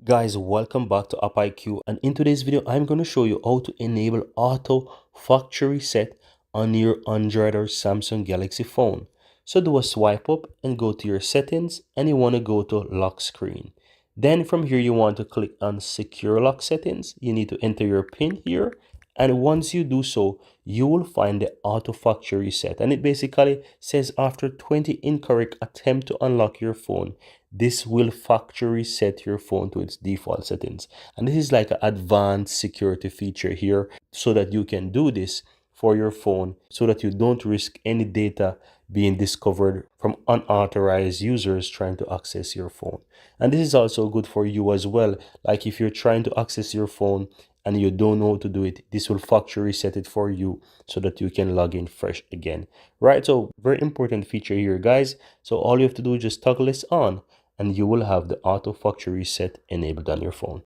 Guys, welcome back to AppIQ, and in today's video I'm going to show you how to enable auto factory reset on your Android or Samsung Galaxy phone. So do a swipe up and go to your settings, and you want to go to lock screen. Then from here you want to click on secure lock settings. You need to enter your PIN here, and once you do so you will find the auto factory reset, and it basically says after 20 incorrect attempts to unlock your phone, this will factory reset your phone to its default settings. And this is like an advanced security feature here so that you can do this for your phone so that you don't risk any data being discovered from unauthorized users trying to access your phone. And this is also good for you as well. Like if you're trying to access your phone and you don't know how to do it, this will factory reset it for you so that you can log in fresh again. Right, so very important feature here, guys. So all you have to do is just toggle this on and you will have the auto factory reset enabled on your phone.